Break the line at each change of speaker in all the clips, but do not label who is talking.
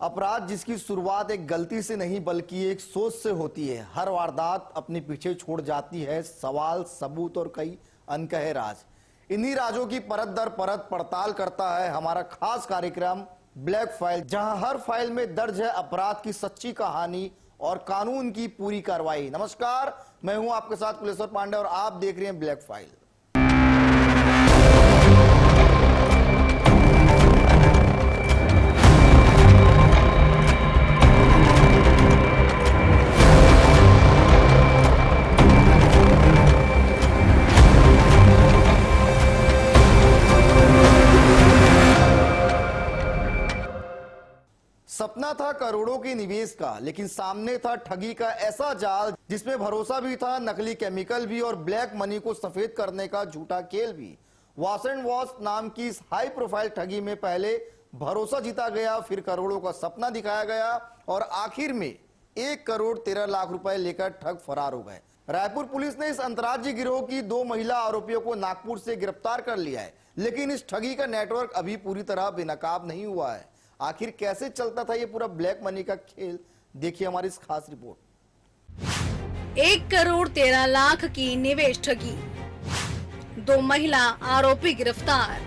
अपराध जिसकी शुरुआत एक गलती से नहीं बल्कि एक सोच से होती है, हर वारदात अपने पीछे छोड़ जाती है सवाल, सबूत और कई अनकहे राज। इन्हीं राजों की परत दर परत पड़ताल करता है हमारा खास कार्यक्रम ब्लैक फाइल, जहां हर फाइल में दर्ज है अपराध की सच्ची कहानी और कानून की पूरी कार्रवाई। नमस्कार, मैं हूं आपके साथ कुलेश्वर पांडे और आप देख रहे हैं ब्लैक फाइल। सपना था करोड़ों के निवेश का, लेकिन सामने था ठगी का ऐसा जाल जिसमें भरोसा भी था, नकली केमिकल भी और ब्लैक मनी को सफेद करने का झूठा खेल भी। वॉश एंड वॉश नाम की इस हाई प्रोफाइल ठगी में पहले भरोसा जीता गया, फिर करोड़ों का सपना दिखाया गया और आखिर में 1,13,00,000 रुपए लेकर ठग फरार हो गए। रायपुर पुलिस ने इस अंतर्राज्यीय गिरोह की 2 महिला आरोपियों को नागपुर से गिरफ्तार कर लिया है, लेकिन इस ठगी का नेटवर्क अभी पूरी तरह बेनकाब नहीं हुआ है। आखिर कैसे चलता था ये पूरा ब्लैक मनी का खेल, देखिए हमारी इस खास रिपोर्ट।
1,13,00,000 की निवेश ठगी, 2 महिला आरोपी गिरफ्तार।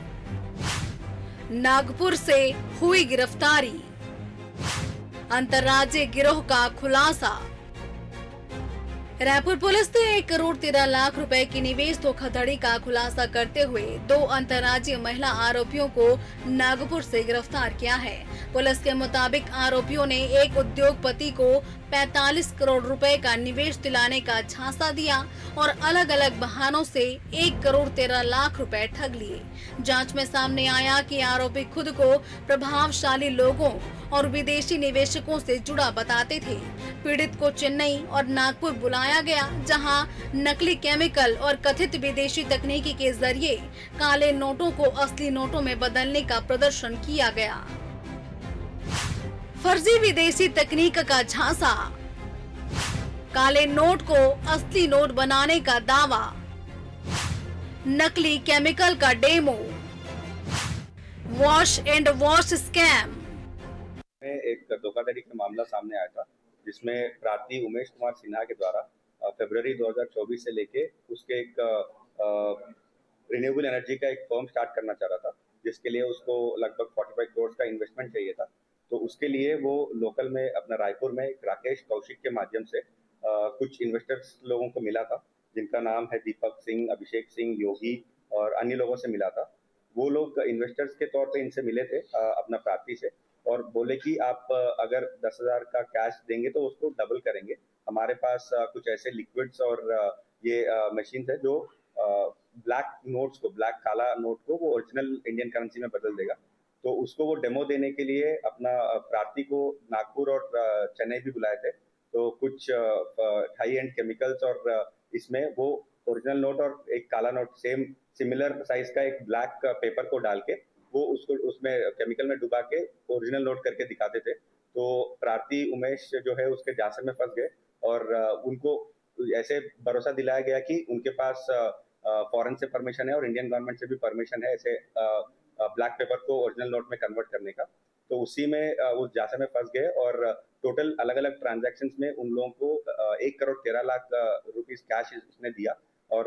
नागपुर से हुई गिरफ्तारी, अंतर्राज्यीय गिरोह का खुलासा। रायपुर पुलिस ने 1,13,00,000 रुपए की निवेश धोखाधड़ी का खुलासा करते हुए 2 अंतर्राज्यीय महिला आरोपियों को नागपुर से गिरफ्तार किया है। पुलिस के मुताबिक आरोपियों ने एक उद्योगपति को 45 करोड़ रुपए का निवेश दिलाने का झांसा दिया और अलग अलग बहानों से 1,13,00,000 रुपए ठग लिए। जांच में सामने आया कि आरोपी खुद को प्रभावशाली लोगों और विदेशी निवेशकों से जुड़ा बताते थे। पीड़ित को चेन्नई और नागपुर बुलाया गया, जहां नकली केमिकल और कथित विदेशी तकनीकी के जरिए काले नोटों को असली नोटों में बदलने का प्रदर्शन किया गया। फर्जी विदेशी तकनीक का झांसा, काले नोट को असली नोट बनाने का दावा, नकली केमिकल का demo, wash and wash scam.
में एक धोखाधड़ी का मामला सामने आया था, जिसमें प्रार्थी उमेश कुमार सिन्हा के द्वारा फरवरी 2024 से लेके उसके एक रिन्यूएबल एनर्जी का एक फर्म स्टार्ट करना चाह रहा था, जिसके लिए उसको लगभग 45 करोड़ का इन्वेस्टमेंट चाहिए था। तो उसके लिए वो लोकल में अपना रायपुर में राकेश कौशिक के माध्यम से कुछ इन्वेस्टर्स लोगों को मिला था, जिनका नाम है दीपक सिंह, अभिषेक सिंह, योगी और अन्य लोगों से मिला था। वो लोग इन्वेस्टर्स के तौर पे इनसे मिले थे अपना प्रार्थी से, और बोले कि आप अगर 10,000 का कैश देंगे तो उसको डबल करेंगे। हमारे पास कुछ ऐसे लिक्विड्स और ये मशीन है जो ब्लैक नोट्स को, ब्लैक काला नोट को वो ओरिजिनल इंडियन करेंसी में बदल देगा। तो उसको वो डेमो देने के लिए अपना प्रार्थी को नागपुर और चेन्नई भी बुलाए थे। तो कुछ हाई एंड केमिकल्स और इसमें वो ओरिजिनल नोट और एक काला नोट सेम सिमिलर साइज का एक ब्लैक पेपर को डाल के वो उसको उसमें केमिकल में डुबा के ओरिजिनल नोट करके दिखाते थे। तो प्रार्थी उमेश जो है उसके जांच में फंस गए और उनको ऐसे भरोसा दिलाया गया कि उनके पास फॉरेन से परमिशन है और इंडियन गवर्नमेंट से भी परमिशन है ऐसे ब्लैक पेपर को ओरिजिनल नोट में कन्वर्ट करने का। तो उसी में उस जांच में फंस गए और टोटल अलग अलग ट्रांजैक्शंस में उन लोगों को 1,13,00,000 रुपीस कैश उसने दिया। और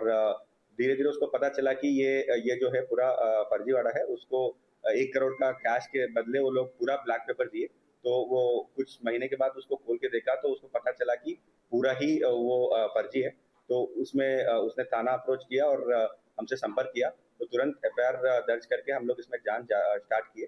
धीरे धीरे उसको पता चला कि ये जो है पूरा फर्जीवाड़ा है। उसको 1 करोड़ का कैश के बदले वो लोग पूरा ब्लैक पेपर दिए। तो वो कुछ महीने के बाद उसको खोल के देखा तो उसको पता चला कि पूरा ही वो फर्जी है। तो उसमें उसने थाना अप्रोच किया और हमसे संपर्क किया, तो तुरंत FIR दर्ज करके हम लोग इसमें जांच स्टार्ट किए।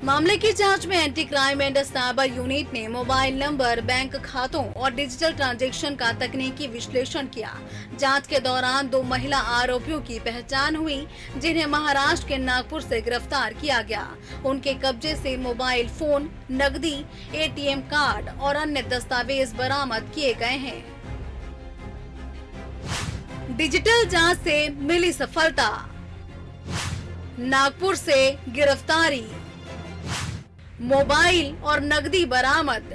मामले की जांच में anti crime and cyber unit ने मोबाइल नंबर, बैंक खातों और डिजिटल ट्रांजैक्शन का तकनीकी विश्लेषण किया। जांच के दौरान 2 महिला आरोपियों की पहचान हुई, जिन्हें महाराष्ट्र के नागपुर से गिरफ्तार किया गया। उनके कब्जे से मोबाइल फोन, नकदी, ATM कार्ड और अन्य दस्तावेज बरामद किए गए हैं। डिजिटल जांच से मिली सफलता, नागपुर से गिरफ्तारी, मोबाइल और नकदी बरामद,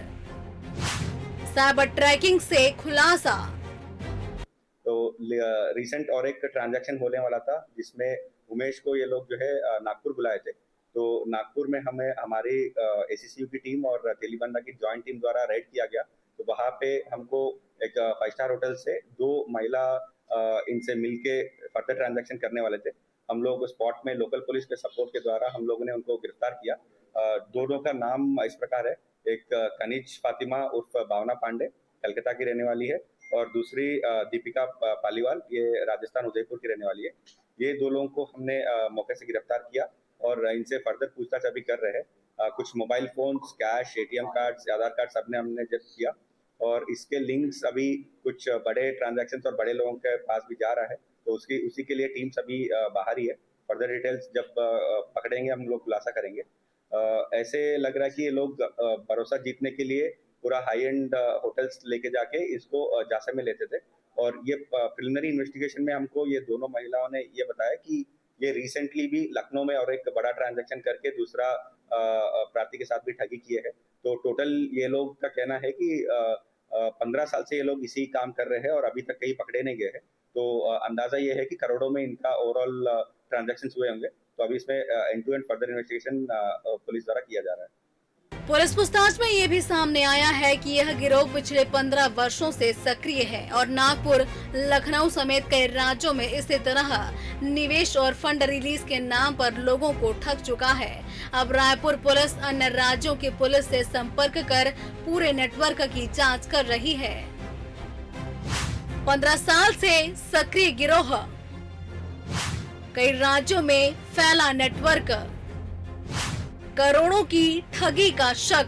साइबर ट्रैकिंग से खुलासा।
तो रिसेंट और एक ट्रांजैक्शन होने वाला था, जिसमें उमेश को ये लोग जो है नागपुर बुलाए थे। तो नागपुर में हमें हमारी एसीसीयू की टीम और तेलीबंदा की जॉइंट टीम द्वारा रेड किया गया। तो वहाँ पे हमको एक 5 स्टार होटल से 2 महिला इनसे मिलके फर्दर ट्रांजैक्शन करने वाले थे। हम लोग स्पॉट में लोकल पुलिस के सपोर्ट के द्वारा हम लोगों ने उनको गिरफ्तार किया। दोनों का नाम इस प्रकार है, एक कनिज फातिमा उर्फ भावना पांडे कलकत्ता की रहने वाली है और दूसरी दीपिका पालीवाल, ये राजस्थान उदयपुर की रहने वाली है। ये 2 लोगों को हमने मौके से गिरफ्तार किया और इनसे फर्दर पूछताछ अभी कर रहे हैं। कुछ mobile phones, cash, ATM cards, Aadhaar card सबने हमने जब्त किया और इसके लिंक्स अभी कुछ बड़े ट्रांजैक्शंस और बड़े लोगों के पास भी जा रहा है। तो उसी के लिए टीम्स अभी बाहर ही है। फर्दर डिटेल्स जब पकड़ेंगे हम लोग खुलासा करेंगे। ऐसे लग रहा है कि ये लोग भरोसा जीतने के लिए पूरा हाई एंड होटल्स लेके जाके इसको जांच में लेते थे और ये प्रिलिमिनरी इन्वेस्टिगेशन में हमको ये दोनों महिलाओं ने ये बताया कि ये रिसेंटली भी लखनऊ में और एक बड़ा ट्रांजैक्शन करके दूसरा प्रार्थी के साथ भी ठगी किए हैं। तो टोटल ये लोग का कहना है कि 15 साल से ये लोग इसी काम कर रहे हैं और अभी तक कहीं पकड़े नहीं गए हैं। तो अंदाजा ये है कि करोड़ों में इनका ओवरऑल ट्रांजैक्शंस हुए होंगे। तो अभी इसमें end to end further investigation police द्वारा किया जा रहा है।
पुलिस पूछताछ में ये भी सामने आया है कि यह गिरोह पिछले 15 वर्षों से सक्रिय है और नागपुर, लखनऊ समेत कई राज्यों में इसी तरह निवेश और फंड रिलीज के नाम पर लोगों को ठग चुका है। अब रायपुर पुलिस अन्य राज्यों की पुलिस से संपर्क कर पूरे नेटवर्क की जांच कर रही है। 15 साल से सक्रिय गिरोह, कई राज्यों में फैला नेटवर्क, करोड़ों की ठगी का शक,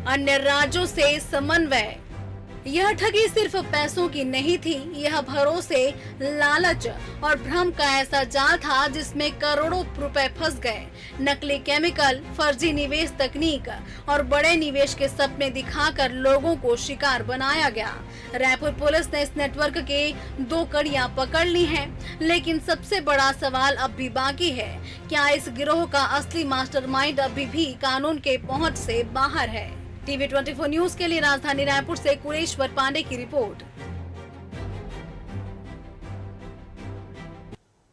अन्य राज्यों से समन्वय। यह ठगी सिर्फ पैसों की नहीं थी, यह भरोसे, लालच और भ्रम का ऐसा जाल था जिसमें करोड़ों रुपए फंस गए। नकली केमिकल, फर्जी निवेश तकनीक और बड़े निवेश के सपने दिखाकर लोगों को शिकार बनाया गया। रायपुर पुलिस ने इस नेटवर्क के 2 कड़ियां पकड़ ली हैं, लेकिन सबसे बड़ा सवाल अब भी बाकी है, क्या इस गिरोह का असली मास्टरमाइंड अभी भी कानून के पहुंच से बाहर है? टीवी 24 न्यूज के लिए राजधानी रायपुर से कुलेश्वर पांडे की रिपोर्ट।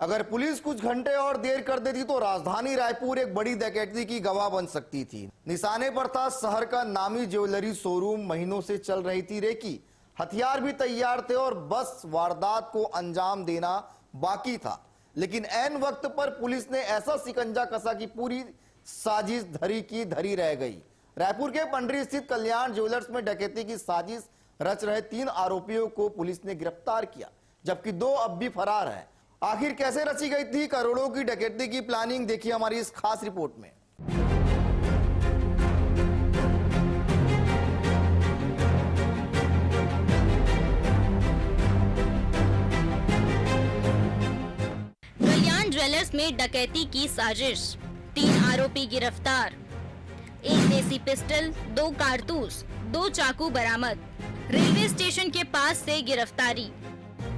अगर पुलिस कुछ घंटे और देर कर देती तो राजधानी रायपुर एक बड़ी डकैती की गवाह बन सकती थी। निशाने पर था शहर का नामी ज्वेलरी शोरूम। महीनों से चल रही थी रेकी, हथियार भी तैयार थे और बस वारदात को अंजाम देना बाकी था। लेकिन ऐन वक्त पर पुलिस ने ऐसा शिकंजा कसा कि पूरी साजिश धरी की धरी रह गई। रायपुर के पंडरी स्थित कल्याण ज्वेलर्स में डकैती की साजिश रच रहे 3 आरोपियों को पुलिस ने गिरफ्तार किया, जबकि 2 अब भी फरार हैं। आखिर कैसे रची गई थी करोड़ों की डकैती की प्लानिंग, देखिए हमारी इस खास रिपोर्ट में।
कल्याण ज्वेलर्स में डकैती की साजिश, 3 आरोपी गिरफ्तार, 1 देसी पिस्टल, 2 कारतूस, 2 चाकू बरामद। रेलवे स्टेशन के पास से गिरफ्तारी।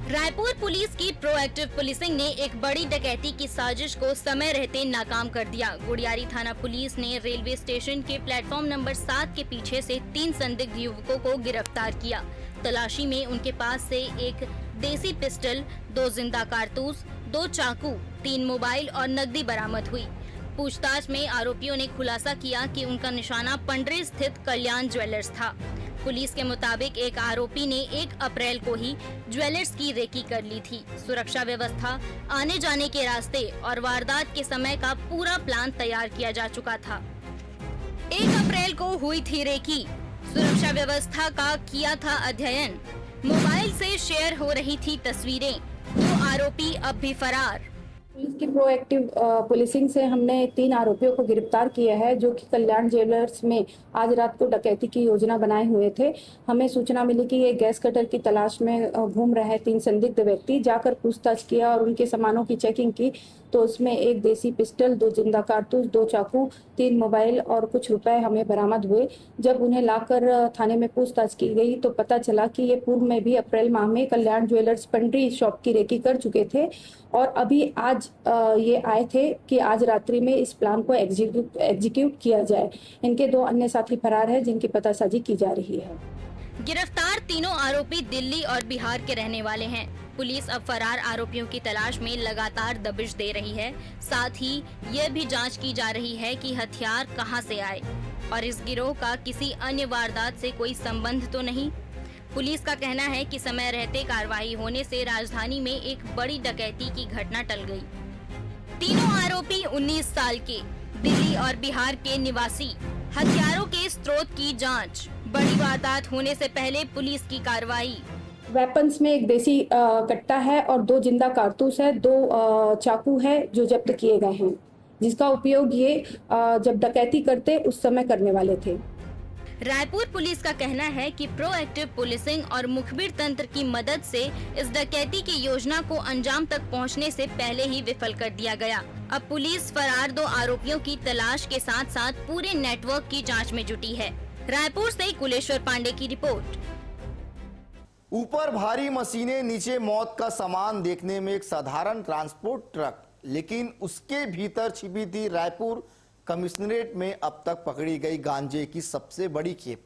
रायपुर पुलिस की प्रोएक्टिव पुलिसिंग ने एक बड़ी डकैती की साजिश को समय रहते नाकाम कर दिया। गुड़ियारी थाना पुलिस ने रेलवे स्टेशन के प्लेटफॉर्म नंबर 7 के पीछे से 3 संदिग्ध युवकों को गिरफ्तार किया। तलाशी में उनके पास से 1 देसी पिस्टल, 2 जिंदा कारतूस, 2 चाकू, 3 मोबाइल और नकदी बरामद हुई। पूछताछ में आरोपियों ने खुलासा किया कि उनका निशाना पंडरी स्थित कल्याण ज्वेलर्स था। पुलिस के मुताबिक एक आरोपी ने 1 अप्रैल को ही ज्वेलर्स की रेकी कर ली थी। सुरक्षा व्यवस्था, आने जाने के रास्ते और वारदात के समय का पूरा प्लान तैयार किया जा चुका था। 1 अप्रैल को हुई थी रेकी, सुरक्षा व्यवस्था का किया था अध्ययन, मोबाइल से शेयर हो रही थी तस्वीरें। 2 आरोपी अब भी फरार।
पुलिस की प्रोएक्टिव पुलिसिंग से हमने 3 आरोपियों को गिरफ्तार किया है, जो कि कल्याण ज्वेलर्स में आज रात को डकैती की योजना बनाए हुए थे। हमें सूचना मिली कि ये गैस कटर की तलाश में घूम रहे 3 संदिग्ध व्यक्ति। जाकर पूछताछ किया और उनके सामानों की चेकिंग की तो उसमें 1 देसी पिस्टल, 2 जिंदा कारतूस, 2 चाकू, 3 मोबाइल और कुछ रुपए हमें बरामद हुए। जब उन्हें लाकर थाने में पूछताछ की गई तो पता चला कि ये पूर्व में भी अप्रैल माह में कल्याण ज्वेलर्स पंडरी शॉप की रेकी कर चुके थे और अभी आज ये आए थे कि आज रात्रि में इस प्लान को एग्जीक्यूट किया जाए। इनके 2 अन्य साथी फरार हैं, जिनकी पतासाजी की जा रही है।
गिरफ्तार तीनों आरोपी दिल्ली और बिहार के रहने वाले हैं। पुलिस अब फरार आरोपियों की तलाश में लगातार दबिश दे रही है। साथ ही यह भी जांच की जा रही है कि हथियार कहां से आए और इस गिरोह का किसी अन्य वारदात से कोई संबंध तो नहीं। पुलिस का कहना है कि समय रहते कार्रवाई होने से राजधानी में एक बड़ी डकैती की घटना टल गई। तीनों आरोपी 19 साल के, दिल्ली और बिहार के निवासी। हथियारों के स्रोत की जांच, बड़ी वारदात होने से पहले पुलिस की कार्रवाई।
वेपन्स में एक देसी कट्टा है और 2 जिंदा कारतूस है, 2 चाकू है जो जब्त किए गए हैं, जिसका उपयोग ये जब डकैती करते उस समय करने वाले थे।
रायपुर पुलिस का कहना है कि प्रोएक्टिव पुलिसिंग और मुखबिर तंत्र की मदद से इस डकैती की योजना को अंजाम तक पहुंचने से पहले ही विफल कर दिया गया। अब पुलिस फरार 2 आरोपियों की तलाश के साथ साथ पूरे नेटवर्क की जांच में जुटी है। रायपुर से कुलेश्वर पांडे की रिपोर्ट।
ऊपर भारी मशीनें, नीचे मौत का सामान देखने में एक साधारण ट्रांसपोर्ट ट्रक, लेकिन उसके भीतर छिपी थी रायपुर कमिश्नरेट में अब तक पकड़ी गई गांजे की सबसे बड़ी खेप।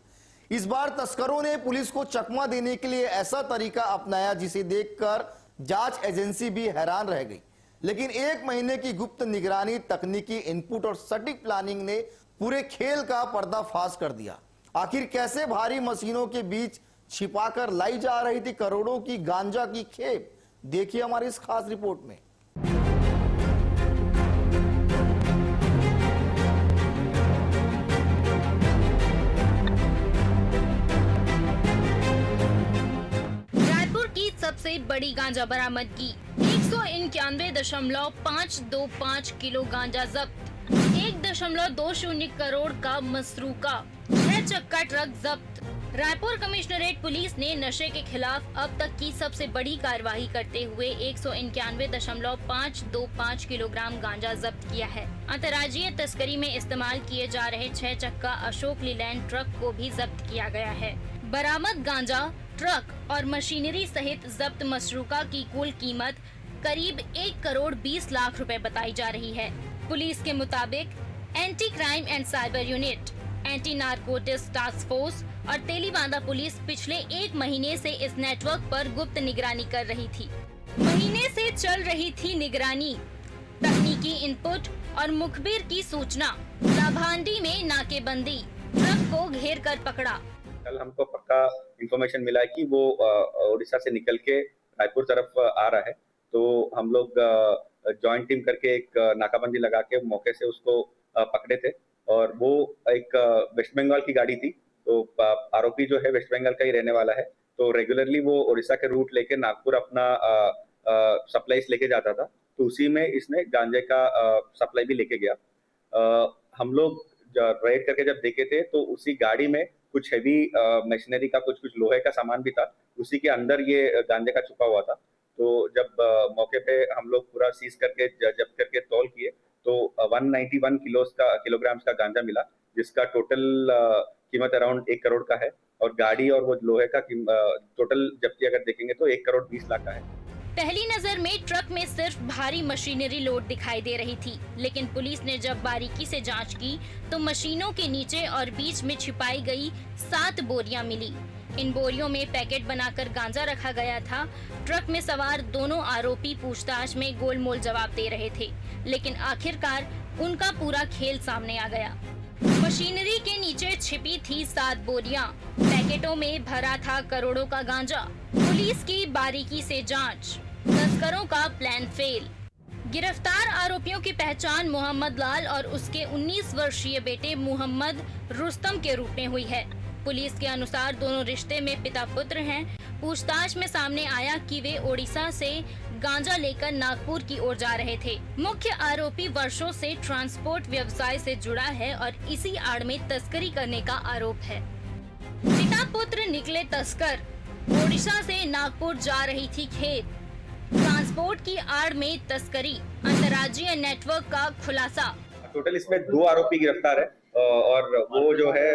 इस बार तस्करों ने पुलिस को चकमा देने के लिए ऐसा तरीका अपनाया जिसे देखकर जांच एजेंसी भी हैरान रह गई। लेकिन 1 महीने की गुप्त निगरानी, तकनीकी इनपुट और सटीक प्लानिंग ने पूरे खेल का पर्दाफाश कर दिया। आखिर कैसे भारी मशीनों के बीच छिपाकर लाई जा रही थी करोड़ों की गांजा की खेप, देखिए हमारी इस खास रिपोर्ट में।
रायपुर की सबसे बड़ी गांजा बरामदगी, 191.525 किलो गांजा जब्त, 1.20 करोड़ का मसरूका, 6 चक्का ट्रक जब्त। रायपुर कमिश्नरेट पुलिस ने नशे के खिलाफ अब तक की सबसे बड़ी कार्रवाई करते हुए 191.525 किलोग्राम गांजा जब्त किया है। अंतर्राज्यीय तस्करी में इस्तेमाल किए जा रहे 6 चक्का अशोक लीलैंड ट्रक को भी जब्त किया गया है। बरामद गांजा, ट्रक और मशीनरी सहित जब्त मसरूका की कुल कीमत करीब 1 करोड़ 20 लाख रुपए बताई जा रही है। पुलिस के मुताबिक anti crime and cyber unit, anti narcotics task force और तेलीबांधा पुलिस पिछले 1 महीने से इस नेटवर्क पर गुप्त निगरानी कर रही थी। महीने से चल रही थी निगरानी, तकनीकी इनपुट और मुखबिर की सूचना। लाभांडी में नाकेबंदी, ट्रक को घेर कर पकड़ा।
कल हमको पक्का इंफॉर्मेशन मिला है कि वो उड़ीसा से निकल के रायपुर तरफ आ रहा है, तो हम लोग जॉइंट टीम करके एक नाकाबंदी लगा के मौके से उसको पकड़े थे। और वो एक वेस्ट बंगाल की गाड़ी थी, तो आरोपी जो है वेस्ट बंगाल का ही रहने वाला है। तो रेगुलरली वो उड़ीसा के रूट लेके नागपुर अपना सप्लाईज लेके जाता था, तो उसी में इसने गांजे का सप्लाई भी लेके गया। हम लोग रेड करके जब देखे थे तो उसी गाड़ी में कुछ हैवी मशीनरी का कुछ लोहे का सामान भी था, उसी के अंदर ये गांजे का छुपा हुआ था। तो जब मौके पे हम लोग पूरा सीज करके जब्त करके तौल किए तो 191 किलोग्राम्स का गांजा मिला, जिसका टोटल कीमत अराउंड 1 करोड़ का है। और गाड़ी और वो लोहे का टोटल जब्ती अगर देखेंगे तो 1 करोड़ 20 लाख का है।
पहली नजर में ट्रक में सिर्फ भारी मशीनरी लोड दिखाई दे रही थी, लेकिन पुलिस ने जब बारीकी से जांच की तो मशीनों के नीचे और बीच में छिपाई गई 7 बोरियां मिली। इन बोरियों में पैकेट बनाकर गांजा रखा गया था। ट्रक में सवार दोनों आरोपी पूछताछ में गोलमोल जवाब दे रहे थे, लेकिन आखिरकार उनका पूरा खेल सामने आ गया। मशीनरी के नीचे छिपी थी 7 बोरियां, पैकेटों में भरा था करोड़ों का गांजा। पुलिस की बारीकी से जांच, तस्करों का प्लान फेल। गिरफ्तार आरोपियों की पहचान मोहम्मद लाल और उसके 19 वर्षीय बेटे मोहम्मद रुस्तम के रूप में हुई है। पुलिस के अनुसार दोनों रिश्ते में पिता पुत्र हैं। पूछताछ में सामने आया कि वे ओडिशा से गांजा लेकर नागपुर की ओर जा रहे थे। मुख्य आरोपी वर्षों से ट्रांसपोर्ट व्यवसाय से जुड़ा है और इसी आड़ में तस्करी करने का आरोप है। पिता पुत्र निकले तस्कर, ओडिशा से नागपुर जा रही थी खेत। ट्रांसपोर्ट की आड़ में तस्करी, अंतर्राज्यीय नेटवर्क का खुलासा।
टोटल इसमें 2 आरोपी गिरफ्तार है और वो जो है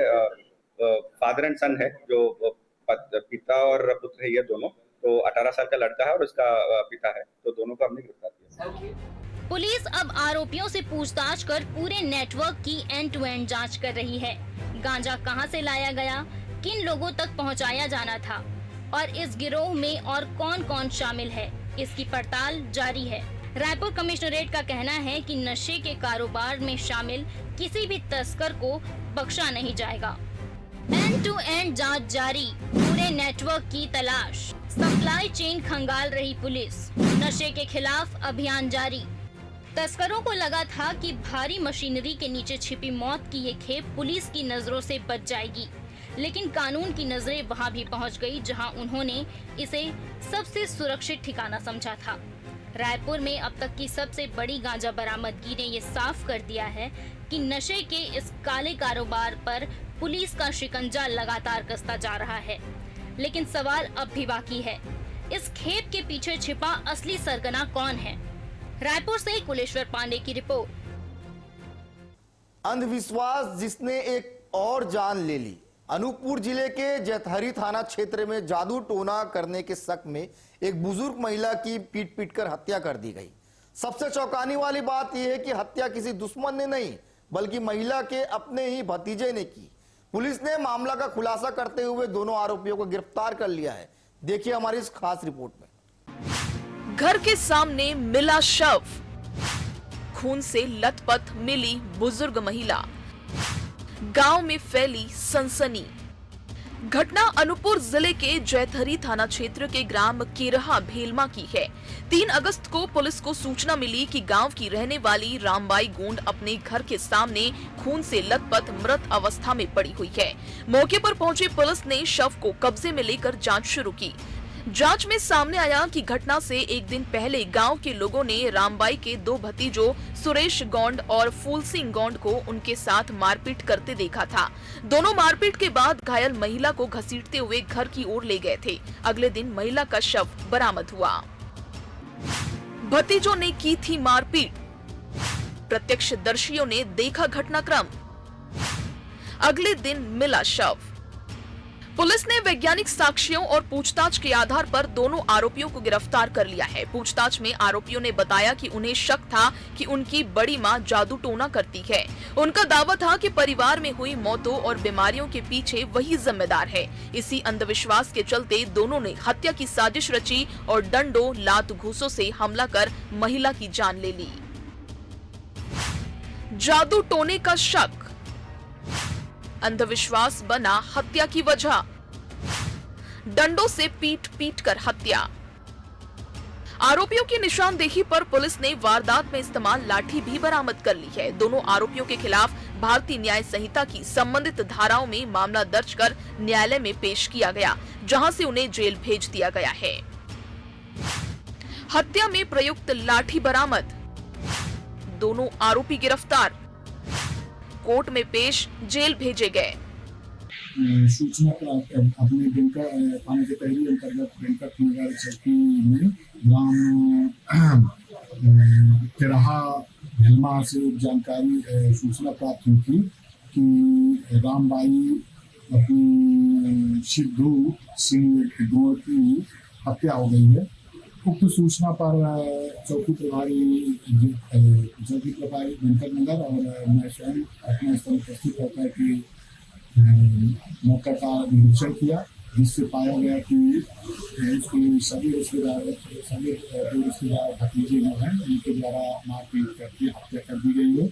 फादर एंड सन है, जो पिता और पुत्र है ये दोनों। तो 18 साल का लड़का है और उसका पिता है, तो दोनों को हमने गिरफ्तार किया।
पुलिस अब आरोपियों से पूछताछ कर पूरे नेटवर्क की एंड टू एंड जांच कर रही है। गांजा कहां से लाया गया, किन लोगों तक पहुंचाया जाना था, और इस गिरोह में और कौन कौन शामिल है, इसकी पड़ताल जारी है। रायपुर कमिश्नरेट का कहना है कि नशे के कारोबार में शामिल किसी भी तस्कर को बख्शा नहीं जाएगा। एंड टू एंड जांच जारी, पूरे नेटवर्क की तलाश, सप्लाई चेन खंगाल रही पुलिस, नशे के खिलाफ अभियान जारी। तस्करों को लगा था कि भारी मशीनरी के नीचे छिपी मौत की ये खेप पुलिस की नजरों से बच जाएगी, लेकिन कानून की नजरें वहां भी पहुंच गई जहां उन्होंने इसे सबसे सुरक्षित ठिकाना समझा था। रायपुर में अब तक की सबसे बड़ी गांजा बरामदगी ने ये साफ कर दिया है कि नशे के इस काले कारोबार पर पुलिस का शिकंजा लगातार कसता जा रहा है। लेकिन सवाल अब भी बाकी है, इस खेप के पीछे छिपा असली सरगना कौन है? रायपुर से कुलेश्वर पांडे की रिपोर्ट।
अंधविश्वास जिसने एक और जान ले ली। अनूपपुर जिले के जैतहरी थाना क्षेत्र में जादू टोना करने के शक में एक बुजुर्ग महिला की पीट-पीटकर हत्या कर दी गई। सबसे चौंकाने वाली बात यह है कि हत्या किसी दुश्मन ने नहीं बल्कि महिला के अपने ही भतीजे ने की। पुलिस ने मामला का खुलासा करते हुए दोनों आरोपियों को गिरफ्तार कर लिया है। देखिए हमारी इस खास रिपोर्ट में।
घर के सामने मिला शव, खून से लथपथ मिली बुजुर्ग महिला, गांव में फैली सनसनी। घटना अनूपपुर जिले के जैतहरी थाना क्षेत्र के ग्राम केरहा भेलमा की है। 3 अगस्त को पुलिस को सूचना मिली कि गांव की रहने वाली रामबाई गोंड अपने घर के सामने खून से लथपथ मृत अवस्था में पड़ी हुई है। मौके पर पहुंची पुलिस ने शव को कब्जे में लेकर जांच शुरू की। जांच में सामने आया कि घटना से एक दिन पहले गांव के लोगों ने रामबाई के 2 भतीजों सुरेश गौंड और फूल सिंह गौंड को उनके साथ मारपीट करते देखा था। दोनों मारपीट के बाद घायल महिला को घसीटते हुए घर की ओर ले गए थे। अगले दिन महिला का शव बरामद हुआ। भतीजों ने की थी मारपीट, प्रत्यक्षदर्शियों ने देखा घटनाक्रम। अगले दिन मिला शव। पुलिस ने वैज्ञानिक साक्ष्यों और पूछताछ के आधार पर दोनों आरोपियों को गिरफ्तार कर लिया है। पूछताछ में आरोपियों ने बताया कि उन्हें शक था कि उनकी बड़ी मां जादू टोना करती है। उनका दावा था कि परिवार में हुई मौतों और बीमारियों के पीछे वही जिम्मेदार है। इसी अंधविश्वास के चलते दोनों ने हत्या की साजिश रची और डंडों लात घूसों से हमला कर महिला की जान ले ली। जादू टोने का शक, अंधविश्वास बना हत्या की वजह, डंडों से पीट पीट कर हत्या। आरोपियों की निशानदेही पर पुलिस ने वारदात में इस्तेमाल लाठी भी बरामद कर ली है। दोनों आरोपियों के खिलाफ भारतीय न्याय संहिता की संबंधित धाराओं में मामला दर्ज कर न्यायालय में पेश किया गया, जहां से उन्हें जेल भेज दिया गया है। हत्या में प्रयुक्त लाठी बरामद, दोनों आरोपी गिरफ्तार, कोर्ट में पेश, जेल भेजे गए।
सूचना प्राप्त अपने बैंकर थाने के तहरीर अंतर्गत बैंकर नगर चौकी में ग्राम केरहा भेलमा से जानकारी सूचना प्राप्त हुई थी कि रामबाई अपनी सिद्धू सिंह गोंड की हत्या हो गई है। उक्त सूचना पर चौकी प्रभारी बैंकर नगर और मैं स्वयं अपने स्थल उपस्थित होकर के मौका का निरीक्षण किया, जिससे पाया गया कि उसके सभी रिश्तेदार भतीजे जो हैं उनके द्वारा मारपीट करके हत्या कर दी गई है।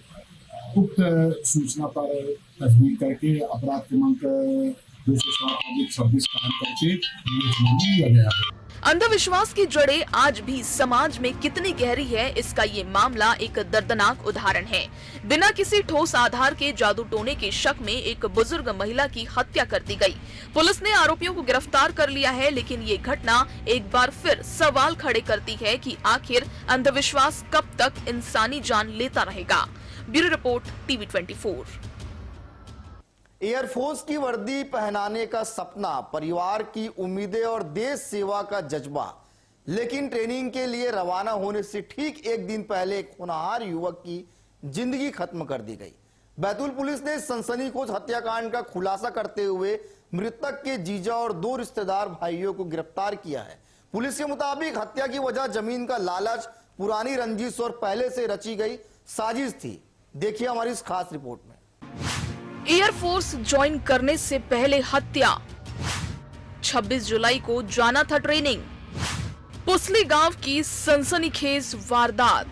उक्त सूचना पर तस्दीक करके अपराध क्रमांक 226 कायम करके लिया गया है।
अंधविश्वास की जड़ें आज भी समाज में कितनी गहरी है, इसका ये मामला एक दर्दनाक उदाहरण है। बिना किसी ठोस आधार के जादू टोने के शक में एक बुजुर्ग महिला की हत्या कर दी गई। पुलिस ने आरोपियों को गिरफ्तार कर लिया है, लेकिन ये घटना एक बार फिर सवाल खड़े करती है कि आखिर अंधविश्वास कब तक इंसानी जान लेता रहेगा। Bureau report, TV 24।
एयरफोर्स की वर्दी पहनाने का सपना, परिवार की उम्मीदें और देश सेवा का जज्बा, लेकिन ट्रेनिंग के लिए रवाना होने से ठीक एक दिन पहले एक होनहार युवक की जिंदगी खत्म कर दी गई। बैतूल पुलिस ने सनसनीखेज हत्याकांड का खुलासा करते हुए मृतक के जीजा और 2 रिश्तेदार भाइयों को गिरफ्तार किया है। पुलिस के मुताबिक हत्या की वजह जमीन का लालच, पुरानी रंजिश और पहले से रची गई साजिश थी। देखिए हमारी इस खास रिपोर्ट में।
एयरफोर्स ज्वाइन करने से पहले हत्या, 26 जुलाई को जाना था ट्रेनिंग। पुसली गांव की सनसनीखेज वारदात।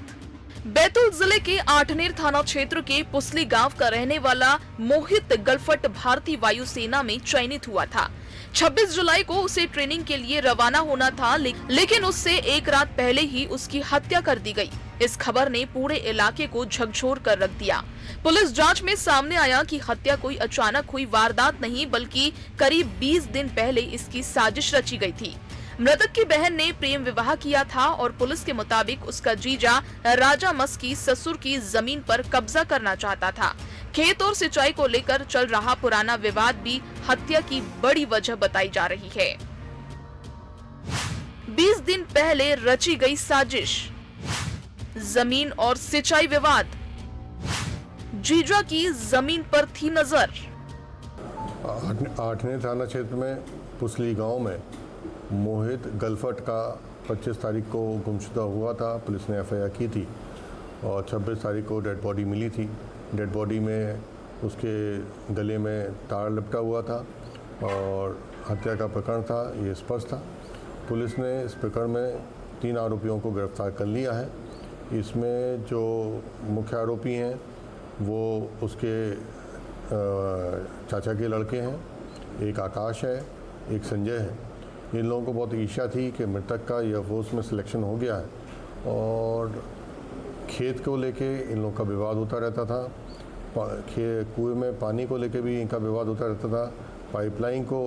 बैतूल जिले के आठनेर थाना क्षेत्र के पुसली गांव का रहने वाला मोहित गलफट भारतीय वायुसेना में चयनित हुआ था। 26 जुलाई को उसे ट्रेनिंग के लिए रवाना होना था, लेकिन उससे एक रात पहले ही उसकी हत्या कर दी गई। इस खबर ने पूरे इलाके को झकझोर कर रख दिया। पुलिस जांच में सामने आया कि हत्या कोई अचानक हुई वारदात नहीं, बल्कि करीब 20 दिन पहले इसकी साजिश रची गई थी। मृतक की बहन ने प्रेम विवाह किया था और पुलिस के मुताबिक उसका जीजा राजा मस्की ससुर की जमीन पर कब्जा करना चाहता था। खेत और सिंचाई को लेकर चल रहा पुराना विवाद भी हत्या की बड़ी वजह बताई जा रही है। 20 दिन पहले रची गई साजिश, जमीन और सिंचाई विवाद, जीजा की जमीन पर थी नजर।
आठनेर थाना क्षेत्र में पुसली गांव में मोहित गलफट का 25 तारीख को गुमशुदा हुआ था। पुलिस ने एफआईआर की थी और 26 तारीख को डेड बॉडी मिली थी। डेड बॉडी में उसके गले में तार लपटा हुआ था और हत्या का प्रकरण था, ये स्पष्ट था। पुलिस ने इस प्रकरण में 3 आरोपियों को गिरफ्तार कर लिया है। इसमें जो मुख्य आरोपी हैं वो उसके चाचा के लड़के हैं, एक आकाश है, एक संजय है। इन लोगों को बहुत ईर्ष्या थी कि मृतक का एयरफोर्स में सिलेक्शन हो गया है और खेत को लेके इन लोगों का विवाद होता रहता था। कुएं में पानी को लेके भी इनका विवाद होता रहता था। पाइपलाइन को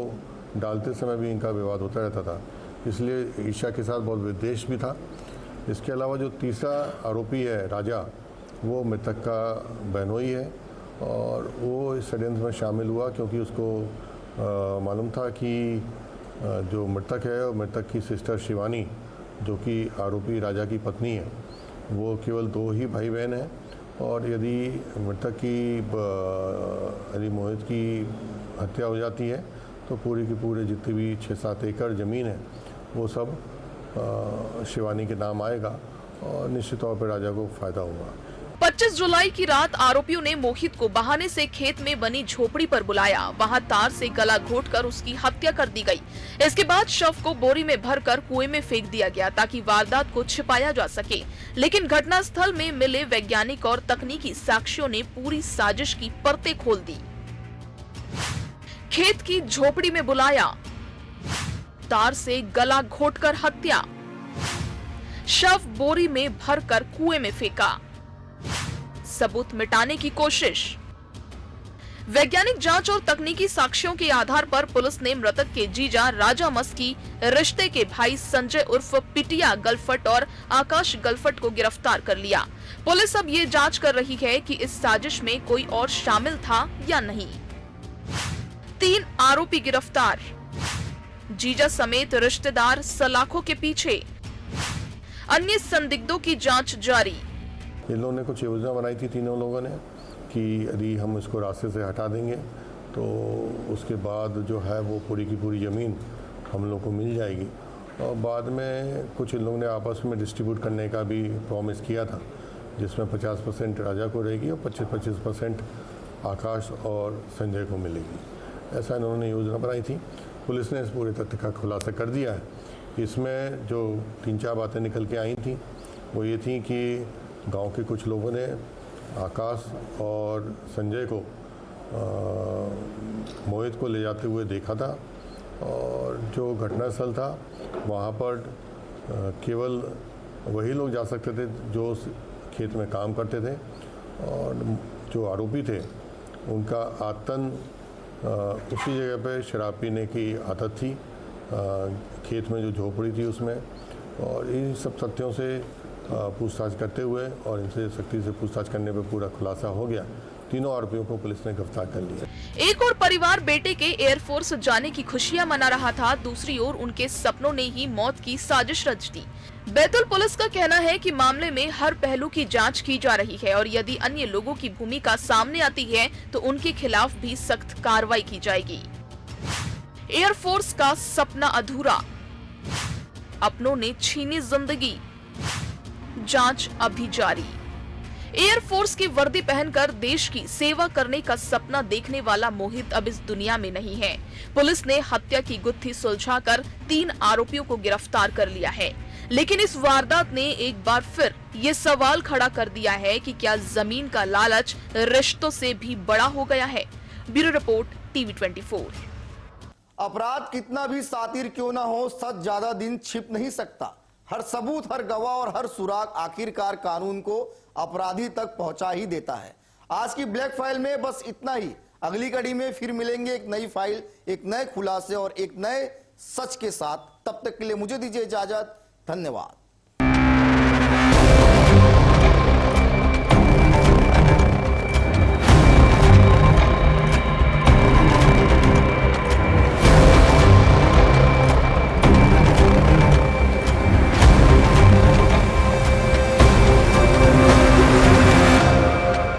डालते समय भी इनका विवाद होता रहता था, इसलिए ईर्ष्या के साथ बहुत विद्वेष भी था। इसके अलावा जो तीसरा आरोपी है राजा, वो मृतक का बहनोई है और वो इस षड्यंत्र में शामिल हुआ क्योंकि उसको मालूम था कि जो मृतक है और मृतक की सिस्टर शिवानी, जो कि आरोपी राजा की पत्नी है, वो केवल 2 ही भाई बहन हैं और यदि मृतक की यदि मोहित की हत्या हो जाती है तो पूरी की पूरे जितनी भी 6-7 एकड़ ज़मीन है वो सब शिवानी के नाम आएगा और निश्चित तौर पर राजा को फायदा होगा।
25 जुलाई की रात आरोपियों ने मोहित को बहाने से खेत में बनी झोपड़ी पर बुलाया। वहां तार से गला घोंटकर उसकी हत्या कर दी गई। इसके बाद शव को बोरी में भरकर कुएं में फेंक दिया गया ताकि वारदात को छिपाया जा सके। लेकिन घटनास्थल में मिले वैज्ञानिक और तकनीकी साक्ष्यों ने पूरी साजिश की परतें खोल दी। खेत की झोपड़ी में बुलाया, तार से गला घोंटकर हत्या, शव बोरी में भरकर कुएं में फेंका, सबूत मिटाने की कोशिश। वैज्ञानिक जांच और तकनीकी साक्ष्यों के आधार पर पुलिस ने मृतक के जीजा राजा मस्की, रिश्ते के भाई संजय उर्फ पिटिया गलफट और आकाश गलफट को गिरफ्तार कर लिया। पुलिस अब ये जांच कर रही है कि इस साजिश में कोई और शामिल था या नहीं। 3 आरोपी गिरफ्तार, जीजा समेत रिश्तेदार सलाखों के पीछे, अन्य संदिग्धों की जांच जारी।
इन लोगों ने कुछ योजना बनाई थी तीनों लोगों ने कि यदि हम इसको रास्ते से हटा देंगे तो उसके बाद जो है वो पूरी की पूरी ज़मीन हम लोग को मिल जाएगी और बाद में कुछ इन लोगों ने आपस में डिस्ट्रीब्यूट करने का भी प्रॉमिस किया था, जिसमें 50% राजा को रहेगी और 25% आकाश और संजय को मिलेगी। ऐसा इन्होंने योजना बनाई थी। पुलिस ने इस पूरे तथ्य का खुलासा कर दिया है। इसमें जो 3-4 बातें निकल के आई थी वो ये थी कि गांव के कुछ लोगों ने आकाश और संजय को मोहित को ले जाते हुए देखा था और जो घटनास्थल था वहाँ पर केवल वही लोग जा सकते थे जो उस खेत में काम करते थे और जो आरोपी थे उनका आदतन उसी जगह पे शराब पीने की आदत थी, खेत में जो झोपड़ी थी उसमें। और इन सब तथ्यों से पूछताछ करते हुए और इनसे सख्ती से पूछताछ करने पर पूरा खुलासा हो गया। तीनों आरोपियों को पुलिस ने गिरफ्तार कर लिया।
एक और परिवार बेटे के एयरफोर्स जाने की खुशियां मना रहा था, दूसरी ओर उनके सपनों ने ही मौत की साजिश रच दी। बैतूल पुलिस का कहना है कि मामले में हर पहलू की जांच की जा रही है और यदि अन्य लोगों की भूमिका सामने आती है तो उनके खिलाफ भी सख्त कार्रवाई की जाएगी। एयरफोर्स का सपना अधूरा, अपनों ने छीनी जिंदगी, जांच अभी जारी। एयरफोर्स की वर्दी पहनकर देश की सेवा करने का सपना देखने वाला मोहित अब इस दुनिया में नहीं है। पुलिस ने हत्या की गुत्थी सुलझाकर 3 आरोपियों को गिरफ्तार कर लिया है। लेकिन इस वारदात ने एक बार फिर ये सवाल खड़ा कर दिया है कि क्या जमीन का लालच रिश्तों से भी बड़ा हो गया है। Bureau report, TV 24।
अपराध कितना भी सातिर क्यों ना हो, सच ज्यादा दिन छिप नहीं सकता। हर सबूत, हर गवाह और हर सुराग आखिरकार कानून को अपराधी तक पहुंचा ही देता है। आज की ब्लैक फाइल में बस इतना ही। अगली कड़ी में फिर मिलेंगे एक नई फाइल, एक नए खुलासे और एक नए सच के साथ। तब तक के लिए मुझे दीजिए इजाजत। धन्यवाद।